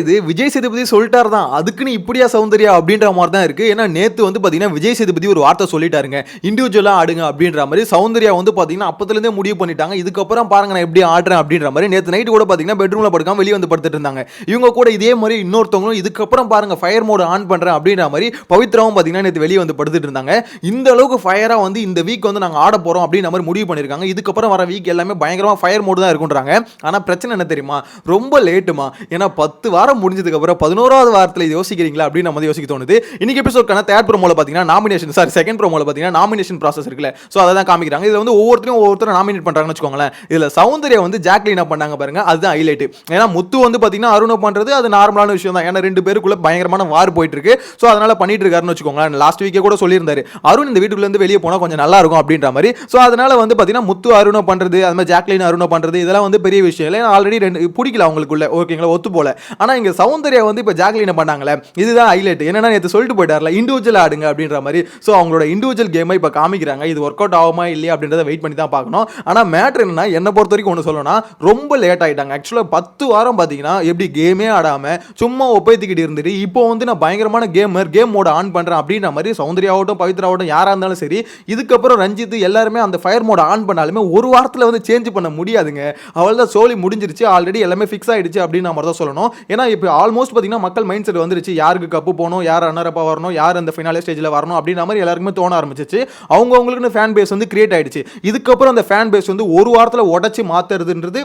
இது விஜய் சேதுபதி சொல்லிட்டாரு தான், அதுக்குன்னு இப்படியா சௌந்தர்யா அப்படின்ற மாதிரி தான் இருக்கு. ஏன்னா நேத்து வந்து பாத்தீங்கன்னா விஜய் சேதுபதி ஒரு வார்த்தை சொல்லிட்டாருங்க, இண்டிவிஜுவலா ஆடுங்க அப்படின்ற மாதிரி. சௌந்தர்யா வந்து பாத்தீங்கன்னா அப்பத்துல இருந்தே முடிவு பண்ணிட்டாங்க, இதுக்கப்புறம் பாருங்க நான் எப்படி ஆடுறேன் அப்படின்ற மாதிரி. நேத்து நைட் கூட பாத்தீங்கன்னா பெட்ரூம்ல படுக்காம வெளியே வந்து படுத்துட்டு இருந்தாங்க. இவங்க கூட இதே மாதிரி இன்னொருத்தவங்களும் இதுக்கப்புறம் பாருங்க ஃபயர் மோட் ஆன் பண்றேன் அப்படின்ற மாதிரி பவித்ராவும் பாத்தீங்கன்னா நேத்து வெளியே வந்து படுத்துட்டு இருந்தாங்க. இந்த அளவுக்கு ஃபயரா வந்து இந்த வீக் வந்து நாங்க ஆட போறோம் அப்படின்ற மாதிரி முடிவு பண்ணிருக்காங்க. இதுக்கப்புறம் வர வீக் எல்லாமே பயங்கரமா ஃபயர் மோட் தான் இருக்குன்றாங்க. ஆனா பிரச்சனை என்ன தெரியுமா, ரொம்ப லேட்டுமா. ஏன்னா 10 வாரம் முடிஞ்சதுக்கு அப்புறம் 11வது வாரத்தில் இது யோசிக்கிறீங்களா அப்படின்னு நம்ம யோசிக்க தோணுது. இன்னைக்கு எபிசோட்கான தேர்ட் ப்ரோமோல பாத்தீங்கன்னா நாமினேஷன், செகண்ட் ப்ரோமோல பாத்தீங்கன்னா நாமினேஷன் ப்ராசஸ் இருக்குல்ல, சோ அதை தான் காமிக்கிறாங்க. இதுல வந்து ஒவ்வொருத்தரும் நாமினேட் பண்றாங்கன்னு வச்சுக்கோங்களேன். இதுல சௌந்தர்யா வந்து ஜாக்லினா பண்ணாங்க பாருங்க, அதுதான் ஹைலைட். ஏன்னா முத்து வந்து பாத்தீங்கன்னா அருண பண்றது அது நார்மலான விஷயம் தான். ஏன்னா ரெண்டு பேருக்குள்ள பயங்கரமான வார் போயிட்டு இருக்கு. சோ அதனால பண்ணிட்டு இருக்காருன்னு வச்சுக்கோங்களேன். லாஸ்ட் வீக்கே கூட சொல்லியிருந்தாரு, அருண் இந்த வீட்டுக்குள்ள இருந்து வெளியே போனா கொஞ்சம் நல்லா இருக்கும் அப்படின்ற மாதிரி. சோ அதனால வந்து பாத்தீங்கன்னா முத்து அருண பண்றது, அது மாதிரி ஜாக்லின் அருண பண்றது, இதெல்லாம் வந்து பெரிய விஷயம் இல்லை. ஆல்ரெடி ரெண்டு பிடிக்கல அவங்களுக்குள்ள, ஓகேங்களா, ஒத்து போல. ஆனா இங்க சௌந்தர்யா வந்து இப்ப ஜாக்லின் பண்ணாங்களே, இதுதான் ஹைலைட். என்னன்னா நேத்து சொல்லிட்டு போயிட்டார்ல, இண்டிவிஜுவல் ஆடுங்க அப்படின்ற மாதிரி. சோ அவங்களோட இண்டிவிஜுவல் கேமை இப்ப காமிக்கிறாங்க. இது ஒர்க் அவுட் ஆகுமா இல்லையா அப்படின்றத வெயிட் பண்ணி தான் பார்க்கணும். ஆனா மேட்டர் என்னன்னா, என்ன பொறுத்த வரைக்கும் ஒன்று சொல்லணும்னா ரொம்ப லேட் ஆயிட்டாங்க. ஆக்சுவலா 10 வாரம் பாத்தீங்கன்னா எப்படி கேமே ஆடாம சும்மா ஒப்பைத்திக்கிட்டு இருந்துட்டு இப்போ வந்து நான் பயங்கரமான கேம் மோட ஆன் பண்றேன் அப்படின்ற மாதிரி சௌந்தர்யாவட்டும் பவித்ராவட்டும் யாரா இருந்தாலும் சரி, இதுக்கப்புறம் ரஞ்சித் எல்லாருமே அந்த ஃபயர் மோட ஆன் பண்ணாலுமே ஒரு வாரத்தில் வந்து சேஞ்ச் பண்ண முடியாதுங்க. அவள் தான் சோலி முடிஞ்சிருச்சு, ஆல்ரெடி எல்லாமே ஃபிக்ஸ் ஆயிடுச்சு அப்படின்னு நம்ம தான் சொல்லணும். ஏன்னா இப்போ ஆல்மோஸ்ட் பார்த்தீங்கன்னா மக்கள் மைண்ட் செட் வந்துருச்சு, யாருக்கு கப்பு போகணும், யார் ரன்னரப்பா வரணும், யார் அந்த ஃபைனல் ஸ்டேஜில் வரணும் அப்படின்ற மாதிரி எல்லாருக்குமே தோண ஆரம்பிச்சிச்சு. அவங்கவுங்களுக்கு ஃபேன் பேஸ் வந்து கிரியேட் ஆயிடுச்சு. இதுக்கப்புறம் அந்த ஃபேன் பேஸ் வந்து ஒரு வாரத்தில் உடச்சி மாத்துறதுன்றது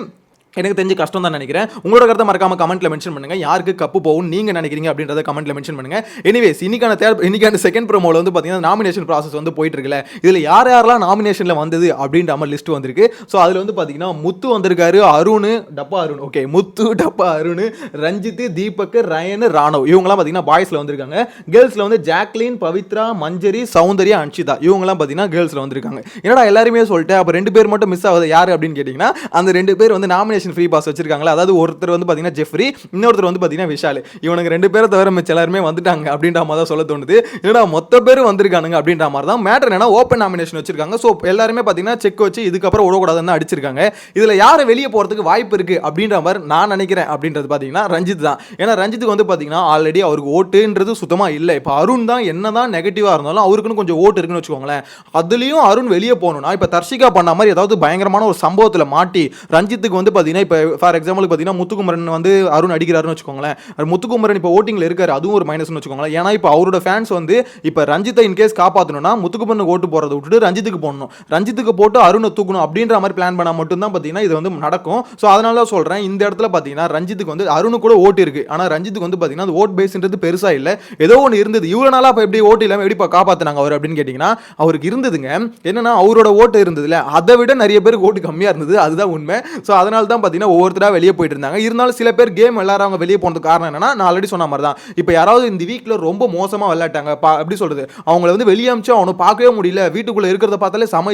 எனக்கு தெரிஞ்சு கஷ்டம் தான் நினைக்கிறேன். உங்களோட கருத்தை மறக்காம கமெண்ட்ல மென்ஷன் பண்ணுங்க. யாருக்கு கப்பு போகும் நீங்க நினைக்கிறீங்க அப்படின்றத கமெண்ட்ல மென்ஷன் பண்ணுங்க. எனிவேஸ் இன்னைக்கான செகண்ட் ப்ரோமோல வந்து பாத்தீங்கன்னா நாமினேஷன் ப்ராசஸ் வந்து போயிட்டு இருக்குல்ல, இதுல யாரெல்லாம் நாமினேஷன்ல வந்தது அப்படின்ற மாதிரி லிஸ்ட் வந்திருக்கு. ஸோ அதுல வந்து பாத்தீங்கன்னா முத்து வந்திருக்காரு, அருண், டப்பா அருண், ஓகே, முத்து, டப்பா அருண், ரஞ்சித், தீபக், ரயன், ராணவ், இவங்கலாம் பாத்தீங்கன்னா பாய்ஸ்ல வந்திருக்காங்க. கேர்ள்ஸ்ல வந்து ஜாக்லின், பவித்ரா, மஞ்சரி, சௌந்தர்யா, அன்ஷிதா, இவங்கலாம் பாத்தீங்கன்னா கேர்ள்ஸ்ல வந்திருக்காங்க. என்னடா எல்லாருமே சொல்லிட்டு அப்ப 2 பேர் மட்டும் மிஸ் ஆகுது யாரு அப்படின்னு கேட்டீங்கன்னா, அந்த 2 பேர் வந்து நாமினேஷன் ஃப்ரீ பாஸ் வச்சிருக்காங்களா. அதாவது ஒருத்தர் வந்து பாத்தீங்கன்னா ஜெஃப்ரி, இன்னொருத்தர் வந்து பாத்தீங்கன்னா விஷால். இவனுக்கு 2 பேரை தவிர மிச்ச எல்லாருமே வந்துட்டாங்க அப்படின்ற மாதிரி தான் சொல்ல தோணுது. ஏன்னா மொத்த பேரும் வந்திருக்கானுங்க அப்படின்ற மாதிரி தான். மேட்டர் என்னன்னா ஓப்பன் நாமினேஷன் வச்சிருக்காங்க. ஸோ எல்லாருமே பாத்தீங்கன்னா செக் வச்சு இதுக்கப்புறம் விடக்கூடாதுன்னு அடிச்சிருக்காங்க. இதுல யாரு வெளியே போறதுக்கு வாய்ப்பு இருக்கு அப்படின்ற மாதிரி நான் நினைக்கிறேன் அப்படின்றது பாத்தீங்கன்னா ரஞ்சித் தான். ஏன்னா ரஞ்சித்துக்கு வந்து பாத்தீங்கன்னா ஆல்ரெடி அவருக்கு ஓட்டுன்றது சுத்தமா இல்லை. இப்போ அருண் தான் என்னதான் நெகட்டிவா இருந்தாலும் அவருக்குன்னு கொஞ்சம் ஓட்டு இருக்குன்னு வச்சுக்கோங்களேன். அதுலயும் அருண் வெளியே போகணும்னா இப்ப தர்ஷிகா பண்ண மாதிரி ஏதாவது பயங்கரமான ஒரு சம்பவத்துல மாட்டி ரஞ்சித்துக்கு வந்து பாத்தீங்கன்னா இப்ப ஃபார் எக்ஸாம்பிள் பார்த்தீங்கன்னா முத்துக்குமரன் வந்து அருண் அடிக்கிறாருன்னு வச்சுக்கோங்களேன். முத்துக்குமரன் இப்போ ஓட்டிங்ல இருக்காரு, அதுவும் ஒரு மைனஸ்னு வச்சுக்கோங்களேன். ஏன்னா இப்போ அவரோட ஃபேன்ஸ் வந்து இப்போ ரஞ்சித்தை இன்கேஸ் காப்பாற்றணும்னா முத்துக்குமரனுக்கு ஓட்டு போறதை விட்டுட்டு ரஞ்சித்துக்கு போடணும், ரஞ்சித்துக்கு போட்டு அருணை தூக்கணும் அப்படின்ற மாதிரி பிளான் பண்ணால் மட்டும்தான் பார்த்தீங்கன்னா இது வந்து நடக்கும். ஸோ அதனால தான் சொல்கிறேன், இந்த இடத்துல பார்த்தீங்கன்னா ரஞ்சித்துக்கு வந்து அருணு கூட ஓட்டு இருக்கு. ஆனால் ரஞ்சித்துக்கு வந்து பார்த்தீங்கன்னா அந்த ஓட் பேஸ்ன்றது பெருசா இல்லை, ஏதோ ஒன்று இருந்தது. இவ்வளோ நாளாக இப்போ எப்படி ஓட்டு இல்லாமல் எப்படி காப்பாற்றினாங்க அவர் அப்படின்னு கேட்டிங்கன்னா அவருக்கு இருந்ததுங்க. என்னன்னா அவரோட ஓட்டு இருந்ததுல அதை விட நிறைய பேருக்கு ஓட்டு கம்மியாக இருந்தது, அதுதான் உண்மை. ஸோ அதனால தான் பார்த்தீங்கன்னா ஒவ்வொருத்தராக வெளியே போயிட்டு இருந்தாங்க. இருந்தாலும் சில பேர் கேம் எல்லாரும் அவங்க வெளியே போனதுக்கு காரணம் என்னன்னா, நான் ஆல்ரெடி சொன்ன மாதிரி தான். இப்போ யாராவது இந்த வீக்ல ரொம்ப மோசமா விளையாட்டாங்க எப்படி சொல்றது, அவங்கள வந்து வெளியே அமிச்சு அவனை பார்க்கவே முடியல, வீட்டுக்குள்ள இருக்கிறத பார்த்தாலே சம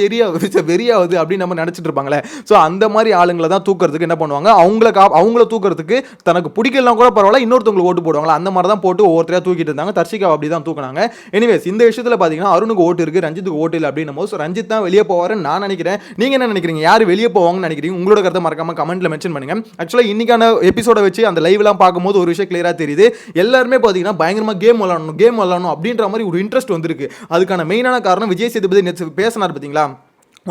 வெறியாவது அப்படின்னு நம்ம நினைச்சிட்டு இருப்பாங்களே. ஸோ அந்த மாதிரி ஆளுங்களை தான் தூக்கிறதுக்கு என்ன பண்ணுவாங்க, அவங்கள தூக்கிறதுக்கு தனக்கு பிடிக்கலாம் கூட பரவாயில்ல இன்னொருத்தவங்களுக்கு ஓட்டு போடுவாங்களா, அந்த மாதிரி தான் போட்டு ஒவ்வொருத்தரையா தூக்கிட்டு இருந்தாங்க. தர்ஷிகா அப்படி தான் தூக்கினாங்க. எனிவேஸ் இந்த விஷயத்துல பாத்தீங்கன்னா அருணுக்கு ஓட்டு இருக்கு, ரஞ்சித்துக்கு ஓட்டு இல்லை அப்படின்னும் போது ரஞ்சித் தான் வெளியே போவாருன்னு நான் நினைக்கிறேன். நீங்க என்ன நினைக்கிறீங்க, யார் வெளியே போவாங்கன்னு நினைக்கிறீங்க? உங்களோட கருத்தை மறக்காம கமெண்ட்ல மென்ஷன் பண்ணுங்க. ஆக்சுவலா இன்னைக்கான எபிசோட வச்சு அந்த லைவ்லாம் பார்க்கும்போது ஒரு விஷயம் கிளியரா தெரியுது, எல்லாருமே பாத்தீங்கன்னா பயங்கரமா கேம் விளையாடணும் அப்படின்ற மாதிரி ஒரு இன்ட்ரெஸ்ட் வந்திருக்கு. அதுக்கான மெயினான காரணம் விஜய் சேதுபதி பேசினார் பாத்தீங்களா,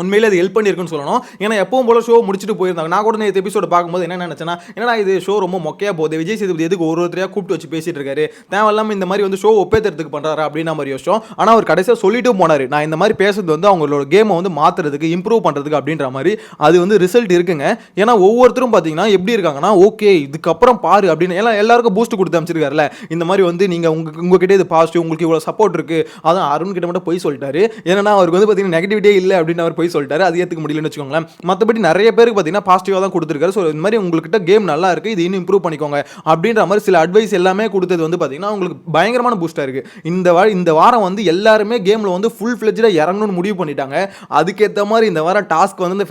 உண்மையிலே அது ஹெல்ப் பண்ணியிருக்குன்னு சொல்லணும். ஏன்னா எப்பவும் போல ஷோ முடிச்சுட்டு போயிருந்தாங்க. நான் கூட நேற்று எபிசோட பார்க்கும்போது என்ன நினச்சேன்னா, என்னடா இது ஷோ ரொம்ப மொக்கையாக போகுது, விஜய் சேதுபதி எதுக்கு ஒருத்தரையாக கூப்பிட்டு வச்சு பேசிட்டு இருக்காரு, தேவையில்லாமல் இந்த மாதிரி வந்து ஷோ ஒப்பேத்துறதுக்கு பண்ணுறாரு அப்படின்ற மாதிரி யோசிச்சோம். ஆனால் அவர் கடைசியாக சொல்லிட்டு போனார், நான் இந்த மாதிரி பேசுறது வந்து அவங்களோட கேமை வந்து மாற்றுறதுக்கு இம்ப்ரூவ் பண்ணுறதுக்கு அப்படின்ற மாதிரி. அது வந்து ரிசல்ட் இருக்குங்க. ஏன்னா ஒவ்வொருத்தரும் பார்த்தீங்கன்னா எப்படி இருக்காங்கன்னா, ஓகே இதுக்கப்புறம் பாரு அப்படின்னு எல்லாருக்கும் பூஸ்ட் கொடுத்து அமைச்சிருக்காருல. இந்த மாதிரி வந்து நீங்கள் உங்ககிட்ட இது பாசிட்டிவ், உங்களுக்கு இவ்வளோ சப்போர்ட் இருக்குது, அதான் அருண் கிட்ட மட்டும் போய் சொல்லிட்டாரு. ஏன்னா அவருக்கு வந்து பார்த்தீங்கன்னா நெகட்டிவிட்டியே இல்லை அப்படின்னு அவர் போய் சொல்லிட்டாரு, அது ஏத்துக்க முடியலன்னு வச்சுக்கோங்களேன். மற்றபடி நிறைய பேருக்கு பார்த்தீங்கன்னா பாசிட்டிவாக தான் கொடுத்துருக்காரு. ஸோ இந்த மாதிரி உங்ககிட்ட கேம் நல்லா இருக்கு, இது இன்னும் இம்ப்ரூவ் பண்ணிக்கோங்க அப்படின்ற மாதிரி சில அட்வைஸ் எல்லாமே கொடுத்தது வந்து பார்த்தீங்கன்னா உங்களுக்கு பயங்கரமான பூஸ்டாக இருக்கு. இந்த வாரம் வந்து எல்லாருமே கேமில் வந்து ஃபுல் ஃபிளெஜ்டாக இறங்கணும்னு முடிவு பண்ணிட்டாங்க. அதுக்கேற்ற மாதிரி இந்த வாரம் டாஸ்க் வந்து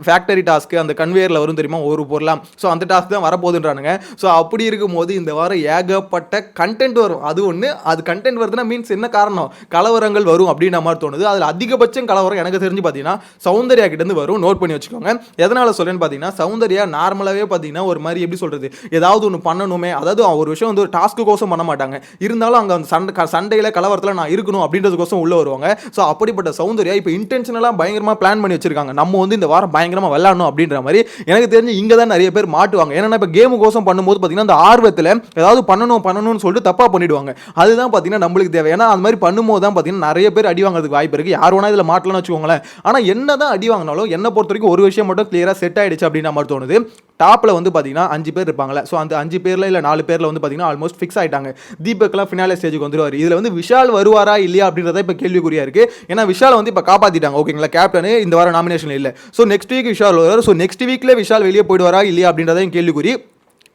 ஃபேக்டரி டாஸ்க் அந்த கன்வேயரில் வரும் தெரியுமா ஒரு பொருளாம், ஸோ அந்த டாஸ்க் தான் வரப்போகுதுன்றானுங்க. ஸோ அப்படி இருக்கும்போது இந்த வாரம் ஏகப்பட்ட கண்டென்ட் வரும். அது ஒன்று, அது கண்டென்ட் வருதுன்னா மீன்ஸ் என்ன காரணம், கலவரங்கள் வரும் அப்படின்ற மாதிரி தோணுது. அதில் அதிகபட்சம் கலவரம் எனக்கு தெரிஞ்சு பார்த்தீங்கன்னா சௌந்தர்யா கிட்ட இருந்து வரும். நோட் பண்ணி வச்சுக்கோங்க. எதனால சொல்றேன்னு பார்த்தீங்கன்னா, சௌந்தர்யா நார்மலாவே பார்த்தீங்கன்னா ஒரு மாதிரி எப்படி சொல்றது, ஏதாவது ஒன்று பண்ணணுமே, அதாவது ஒரு விஷயம் வந்து ஒரு டாஸ்க்குக்கோசம் பண்ண மாட்டாங்க. இருந்தாலும் அங்கே அந்த சண்டையில் கலவரத்தில் நான் இருக்கணும் அப்படின்றதுக்கோசம் உள்ள வருவாங்க. ஸோ அப்படிப்பட்ட சௌந்தர்யா இப்போ இன்டென்ஷனலாக பயங்கரமாக பிளான் பண்ணி வச்சிருக்காங்க. நம்ம வந்து இந்த வாரம் பயங்கரமாக விளையாடணும் அப்படின்ற மாதிரி. எனக்கு தெரிஞ்சு இங்கே தான் நிறைய பேர் மாட்டுவாங்க. ஏன்னா இப்போ கேமுக்கோசம் பண்ணும்போது பார்த்தீங்கன்னா அந்த ஆர்வத்தில் ஏதாவது பண்ணணும்னு சொல்லிட்டு தப்பாக பண்ணிடுவாங்க. அதுதான் பார்த்தீங்கன்னா நம்மளுக்கு தேவை. ஏன்னா அந்த மாதிரி பண்ணும்போது தான் பார்த்தீங்கன்னா நிறைய பேர் அடி வாங்குறதுக்கு வாய்ப்பு இருக்குது. யார் வேணா இதில் மாட்டலாம்னு வச்சுக்கோங்களேன். ஆனால் என்ன தான் அடி வாங்கினாலும் என்னை பொறுத்த வரைக்கும் ஒரு விஷயம் மட்டும் கிளியராக செட் ஆயிடுச்சு அப்படின்ற மாதிரி தோணுது. டாப்பில் வந்து பார்த்தீங்கன்னா 5 பேர் இருப்பாங்களே. ஸோ அந்த 5 பேரில் இல்லை 4 பேரில் வந்து பார்த்தீங்கன்னா ஆல்மோஸ்ட் ஃபிக்ஸ் ஆகிட்டாங்க. தீபக்லாம் ஃபினாலே ஸ்டேஜுக்கு வந்துருவார். இதில் வந்து விஷால் வருவாரா இல்லையா அப்படின்றத இப்போ கேள்விக்குறியா இருக்குது. ஏன்னா விஷால் வந்து இப்போ காப்பாற்றிட்டாங்க. ஓகேங்களா, கேப்டனு இந்த வாரம் நாமினேஷன் இல்லை. ஸோ நெக்ஸ்ட் வீக் விஷால் வருவார். ஸோ நெக்ஸ்ட் வீக்கில் விஷால் வெளியே போயிடுவாரா இல்லையா அப்படின்றதையும் கேள்விக்குறி.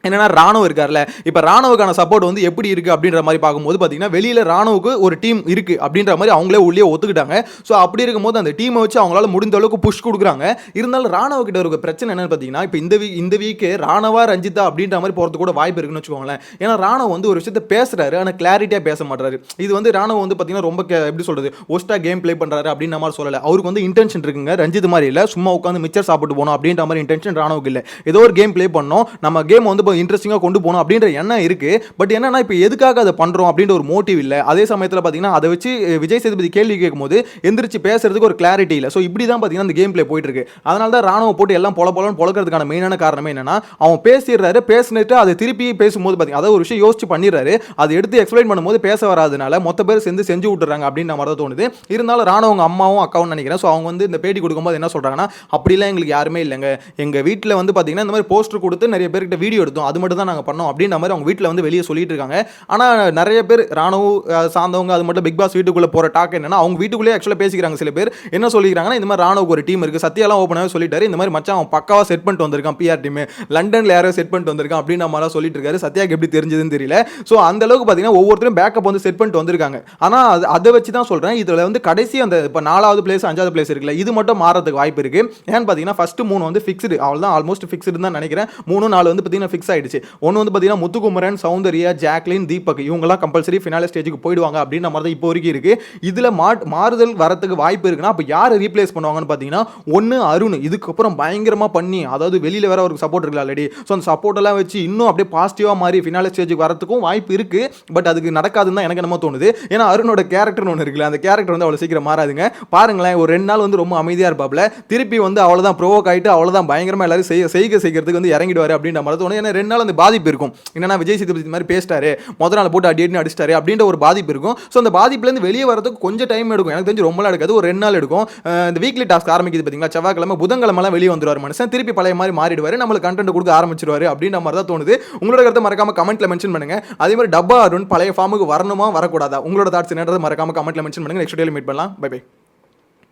என்னன்னா ராணுவ இருக்கார்ல, இப்போ ராணுவுக்கான சப்போர்ட் வந்து எப்படி இருக்குது அப்படின்ற மாதிரி பார்க்கும்போது பார்த்தீங்கன்னா வெளியில் ராணுவுக்கு ஒரு டீம் இருக்குது அப்படின்ற மாதிரி அவங்களே உள்ளே ஒத்துக்கிட்டாங்க. ஸோ அப்படி இருக்கும்போது அந்த டீமை வச்சு அவங்களால முடிந்த அளவுக்கு புஷ் கொடுக்குறாங்க. இருந்தாலும் ராணுவ கிட்ட ஒரு பிரச்சனை என்னன்னு பார்த்தீங்கன்னா, இப்போ இந்த வீக்கு ராணுவா ரஞ்சிதா அப்படின்ற மாதிரி போகிறது கூட வாய்ப்பு இருக்குன்னு வச்சுக்கோங்களேன். ஏன்னா ராணுவ வந்து ஒரு விஷயத்தை பேசுறாரு, ஆனால் கிளாரிட்டியாக பேச மாட்டாரு. இது வந்து ராணுவ வந்து பார்த்தீங்கன்னா ரொம்ப எப்படி சொல்றது, ஒஸ்டா கேம் பிளே பண்ணுறாரு அப்படின்ற மாதிரி சொல்லலை. அவருக்கு வந்து இன்டென்ஷன் இருக்குங்க. ரஞ்சித் மாதிரி இல்லை, சும்மா உட்காந்து மிச்சர் சாப்பிட்டு போகணும் அப்படின்ற மாதிரி இன்டென்ஷன் ராணுவுக்கு இல்லை. ஏதோ ஒரு கேம் பிளே பண்ணோம், நம்ம கேம் வந்து இன்ட்ரெஸ்டிங்காக கொண்டு போகணும் அப்படின்ற எண்ணம் இருக்கு. பட் என்னன்னா இப்போ எதுக்காக அதை பண்றோம் அப்படின்ற ஒரு மோட்டிவ் இல்லை. அதே சமயத்தில் பார்த்தீங்கன்னா அதை வச்சு விஜய் சேதுபதி கேள்வி கேட்கும்போது எந்திரிச்சு பேசுறதுக்கு ஒரு கிளாரிட்டி இல்லை. ஸோ இப்படி தான் பார்த்தீங்கன்னா அந்த கேம் பிளே போயிட்டு இருக்கு. அதனால தான் ராணுவ போட்டு எல்லாம் பொலன்னு பொழக்கிறதுக்கான மெயினான காரணமே என்னன்னா, அவன் பேசிடுறாரு, பேசிட்டு அதை திருப்பி பேசும்போது பார்த்தீங்கன்னா அதாவது ஒரு விஷயம் யோசிச்சு பண்ணிடுறாரு, அதை எடுத்து எக்ஸ்பிளைன் பண்ணும்போது பேச வராதனால மொத்த பேர் சேர்ந்து செஞ்சு விட்டுறாங்க அப்படின்னு மாதிரி தான் தோணுது. இருந்தாலும் ராணுவங்க அம்மாவும் அக்காவும் நினைக்கிறேன். ஸோ அவங்க வந்து இந்த பேட்டி கொடுக்கும்போது என்ன சொல்றாங்கன்னா, அப்படிலாம் எங்களுக்கு யாருமே இல்லைங்க, எங்க வீட்டில் வந்து பார்த்தீங்கன்னா இந்த மாதிரி போஸ்டர் கொடுத்து நிறைய பேர்கிட்ட வீடியோ எடுத்தோம், அது மட்டும் தான் நாங்கள் பண்ணோம் அப்படின்ற மாதிரி அவங்க வீட்டில் வந்து வெளியே சொல்லிட்டு இருக்காங்க. ஆனால் நிறைய பேர் ராணுவ சார்ந்தவங்க அது மட்டும் பிக் பாஸ் வீட்டுக்குள்ளே போகிற டாக் என்னன்னா, அவங்க வீட்டுக்குள்ளே ஆக்சுவலாக பேசிக்கிறாங்க. சில பேர் என்ன சொல்லிக்கிறாங்கன்னா, இந்த மாதிரி ராணுவுக்கு ஒரு டீம் இருக்குது, சத்யாலாம் ஓப்பனாகவே சொல்லிட்டாரு, இந்த மாதிரி மச்சான் அவன் பக்காவாக செட் பண்ணிட்டு வந்திருக்கான், பிஆர் டீம் லண்டனில் யாரோ செட் பண்ணிட்டு வந்திருக்கான் அப்படின்னு நம்மளால சொல்லிட்டு இருக்காரு. சத்யாக்கு எப்படி தெரிஞ்சதுன்னு தெரியல. ஸோ அந்த அளவுக்கு பார்த்தீங்கன்னா ஒவ்வொருத்தரும் பேக்கப் வந்து செட் பண்ணிட்டு வந்திருக்காங்க. ஆனால் அதை வச்சு தான் சொல்கிறேன், இதில் வந்து கடைசி அந்த இப்போ 4வது பிளேஸ் 5வது பிளேஸ் இருக்குல்ல, இது மட்டும் மாறதுக்கு வாய்ப்பு இருக்குது. ஏன்னு பார்த்தீங்கன்னா ஃபர்ஸ்ட் 3 வந்து ஃபிக்ஸ்டு, அவள் தான் ஆல்மோஸ்ட் ஃபிக்ஸ்டு தான் நினைக்கிறேன். 3 4 வந்து பார்த்தீங்கன்னா ஃபிக்ஸ் ஆயிடுச்சு. ஒன்று வந்து பார்த்தீங்கன்னா முத்துக்குமரன், சௌந்தர்யா, ஜாக்லின், தீபக் இவங்கெல்லாம் கம்பல்சரி ஃபினாலே ஸ்டேஜுக்கு போயிடுவாங்க அப்படின்ற மாதிரி தான் இப்போ வரைக்கும் இருக்கு. இதில் மாறுதல் வரத்துக்கு வாய்ப்பு இருக்குன்னா அப்போ யார் ரீப்ளேஸ் பண்ணுவாங்கன்னு பார்த்தீங்கன்னா, ஒன்று அருண் இதுக்கப்புறம் பயங்கரமாக பண்ணி, அதாவது வெளியில் வேற அவருக்கு சப்போர்ட் இருக்குல்ல ஆல்ரெடி, ஸோ அந்த சப்போர்ட் எல்லாம் வச்சு இன்னும் அப்படியே பாசிட்டிவாக மாறி ஃபினாலே ஸ்டேஜுக்கு வரத்துக்கும் வாய்ப்பு இருக்கு. பட் அதுக்கு நடக்காதுன்னு தான் எனக்கு என்னமோ தோணுது. ஏன்னா அருணோட கேரக்டர்னு ஒன்று இருக்குல்ல, அந்த கேரக்டர் வந்து அவ்வளோ சீக்கிரம் மாறாதுங்க. பாருங்களேன், ஒரு 2 நாள் வந்து ரொம்ப அமைதியாக இருப்பாப்ல, திருப்பி வந்து அவ்வளோதான் ப்ரோவோக் ஆகிட்டு அவ்வளோதான் பயங்கரமாக எல்லாரும் செய்கிறதுக்கு வந்து இறங்கிடுவார் அப்படின்ற மாதிரி தோணும். ஏன்னா 2 நாள் அந்த பாதிப்பு இருக்கும். என்னன்னா விஜய் சேதுபதி மாதிரி பேசிட்டாரு, முதல் நாள் போட்டு அடின்னு அடிச்சிட்டாரு அப்படின்ற ஒரு பாதிப்பு இருக்கும். ஸோ அந்த பாதிப்புலேருந்து வெளியே வரதுக்கு கொஞ்சம் டைம் எடுக்கும். எனக்கு தெரிஞ்சு ரொம்ப நாள் எடுக்காது, ஒரு 2 நாள் எடுக்கும். இந்த வீக்லி டாஸ்க் ஆரம்பிக்குது பார்த்தீங்களா, செவ்வாய்க்கிழமை புதன்கிழமெல்லாம் வெளியே வந்துருவார் மனுஷன், திருப்பி பழைய மாதிரி மாறிடுவார், நம்மளுக்கு கண்டென்ட் கொடுக்க ஆரம்பிச்சிருவாரு அப்படின்ற மாதிரி தான் தோணுது. உங்களோட கருத்தை மறக்காம கமெண்ட்ல மென்ஷன் பண்ணுங்க. அதே மாதிரி டப்பா அருண் பழைய ஃபார்முக்கு வரணுமா வரக்கூடாதா, உங்களோட தாட்ஸ் என்னன்றது மறக்காம கமெண்ட்ல மென்ஷன் பண்ணுங்க. நெக்ஸ்ட் டேல மீட் பண்ணலாம். Bye by.